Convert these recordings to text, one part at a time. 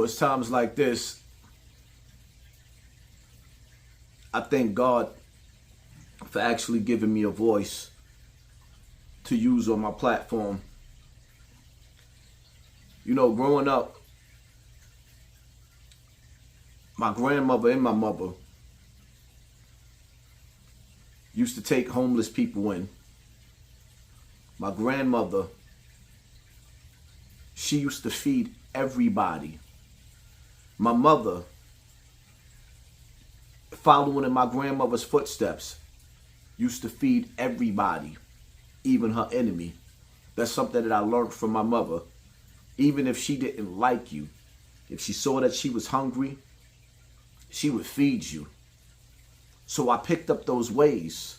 it's times like this, I thank God for actually giving me a voice to use on my platform. Growing up, my grandmother and my mother used to take homeless people in. My grandmother, she used to feed everybody. My mother, following in my grandmother's footsteps, used to feed everybody, even her enemy. That's something that I learned from my mother. Even if she didn't like you, if she saw that she was hungry, she would feed you. So I picked up those ways.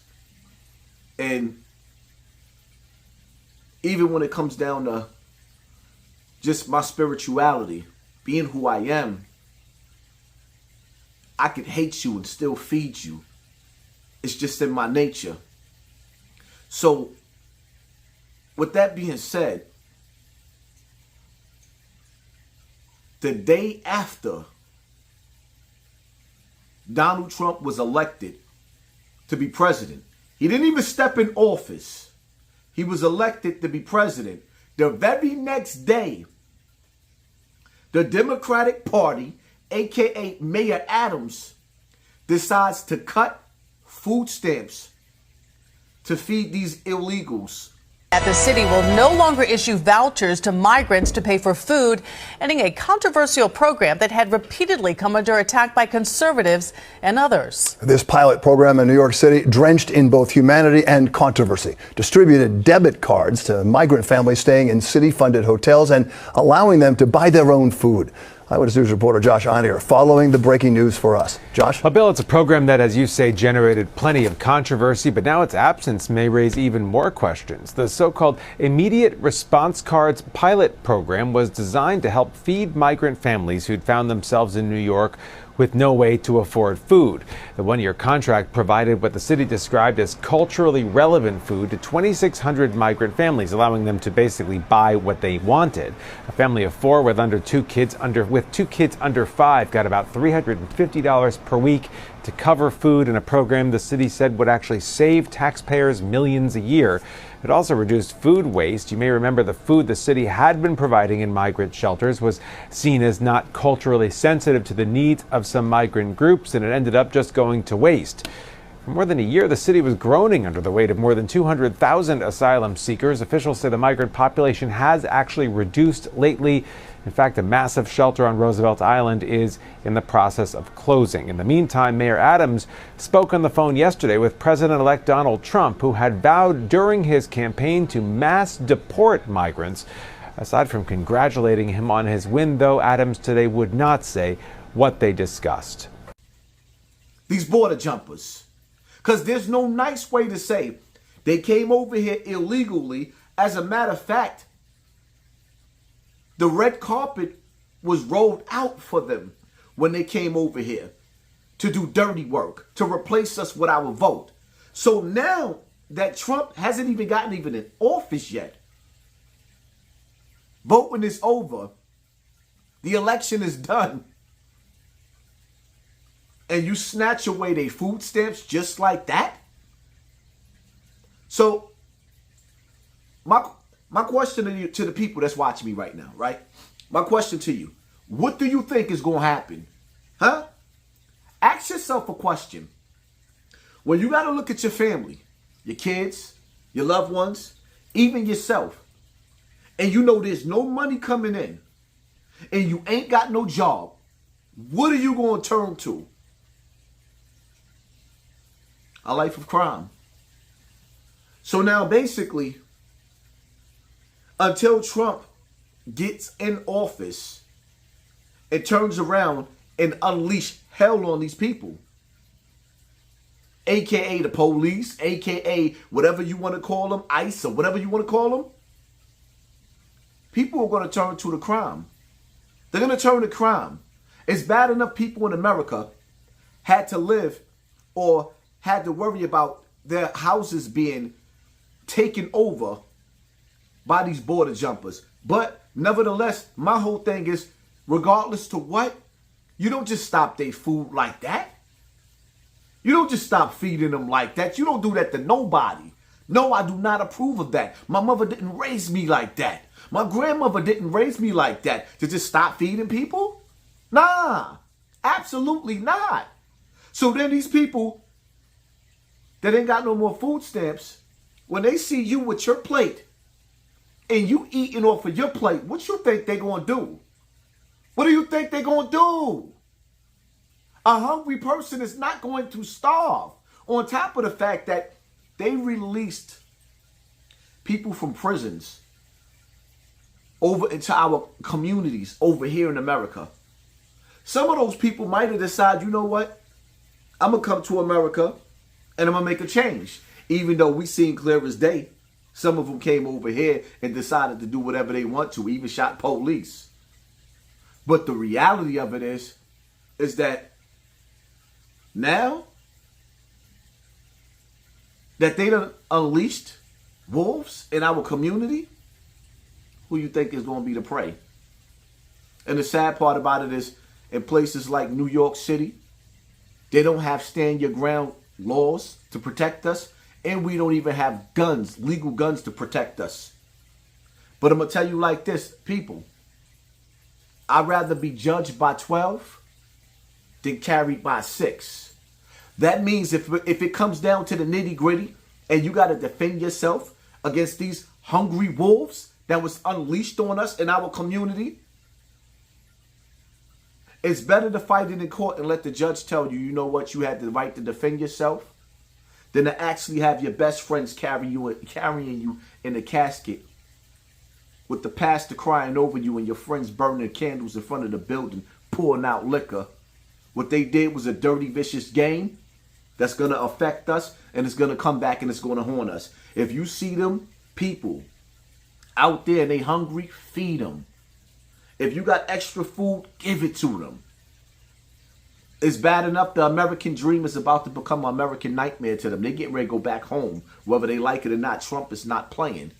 And even when it comes down to just my spirituality, being who I am, I could hate you and still feed you. It's just in my nature. So, with that being said, the day after Donald Trump was elected to be president, he didn't even step in office. He was elected to be president. The very next day, the Democratic Party, aka Mayor Adams, decides to cut food stamps to feed these illegals. The city will no longer issue vouchers to migrants to pay for food, ending a controversial program that had repeatedly come under attack by conservatives and others. This pilot program in New York City, drenched in both humanity and controversy, distributed debit cards to migrant families staying in city-funded hotels and allowing them to buy their own food. Eyewitness News reporter Josh Einier following the breaking news for us. Josh? Well, Bill, it's a program that, as you say, generated plenty of controversy, but now its absence may raise even more questions. The so-called Immediate Response Cards pilot program was designed to help feed migrant families who'd found themselves in New York with no way to afford food. The one-year contract provided what the city described as culturally relevant food to 2,600 migrant families, allowing them to basically buy what they wanted. A family of four with two kids under 5 got about $350 per week to cover food in a program the city said would actually save taxpayers millions a year. It also reduced food waste. You may remember the food the city had been providing in migrant shelters was seen as not culturally sensitive to the needs of some migrant groups, and it ended up just going to waste. For more than a year, the city was groaning under the weight of more than 200,000 asylum seekers. Officials say the migrant population has actually reduced lately. In fact, a massive shelter on Roosevelt Island is in the process of closing. In the meantime, Mayor Adams spoke on the phone yesterday with President-elect Donald Trump, who had vowed during his campaign to mass deport migrants. Aside from congratulating him on his win, though, Adams today would not say what they discussed. These border jumpers. Because there's no nice way to say they came over here illegally. As a matter of fact, the red carpet was rolled out for them when they came over here to do dirty work, to replace us with our vote. So now that Trump hasn't even gotten in office yet, voting is over, the election is done, and you snatch away their food stamps just like that? So my question to the people that's watching me right now, right? My question to you, what do you think is going to happen? Huh? Ask yourself a question. When you got to look at your family, your kids, your loved ones, even yourself, and you know there's no money coming in, and you ain't got no job, what are you going to turn to? A life of crime. So now basically, until Trump gets in office and turns around and unleash hell on these people, aka the police, aka whatever you want to call them, ICE or whatever you want to call them, people are going to turn to the crime. They're going to turn to crime. It's bad enough people in America had to live or had to worry about their houses being taken over by these border jumpers. But nevertheless, my whole thing is regardless to what, you don't just stop their food like that. You don't just stop feeding them like that. You don't do that to nobody. No, I do not approve of that. My mother didn't raise me like that. My grandmother didn't raise me like that. To just stop feeding people? Nah, absolutely not. So then these people that ain't got no more food stamps, when they see you with your plate and you eating off of your plate, what you think they gonna do? What do you think they gonna do? A hungry person is not going to starve. On top of the fact that they released people from prisons over into our communities over here in America. Some of those people might have decided, you know what? I'm going to come to America and I'm going to make a change. Even though we seen clear as day, some of them came over here and decided to do whatever they want to, even shot police. But the reality of it is that now that they done unleashed wolves in our community, who you think is going to be the prey? And the sad part about it is, in places like New York City, they don't have stand your ground laws to protect us, and we don't even have guns, legal guns to protect us. But I'm going to tell you like this, people, I'd rather be judged by 12 than carried by 6. That means if it comes down to the nitty gritty and you got to defend yourself against these hungry wolves that was unleashed on us in our community, it's better to fight it in court and let the judge tell you, you know what, you had the right to defend yourself, than to actually have your best friends carrying you in a casket with the pastor crying over you and your friends burning candles in front of the building, pouring out liquor. What they did was a dirty, vicious game that's going to affect us, and it's going to come back and it's going to haunt us. If you see them people out there and they hungry, feed them. If you got extra food, give it to them. It's bad enough the American dream is about to become an American nightmare to them. They getting ready to go back home. Whether they like it or not, Trump is not playing.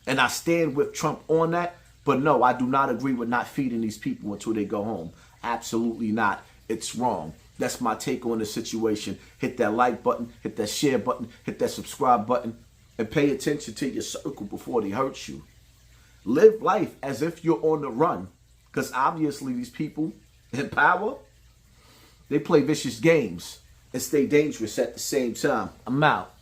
And I stand with Trump on that. But no, I do not agree with not feeding these people until they go home. Absolutely not. It's wrong. That's my take on the situation. Hit that like button, hit that share button, hit that subscribe button, and pay attention to your circle before they hurt you. Live life as if you're on the run, because obviously these people in power, they play vicious games and stay dangerous at the same time. I'm out.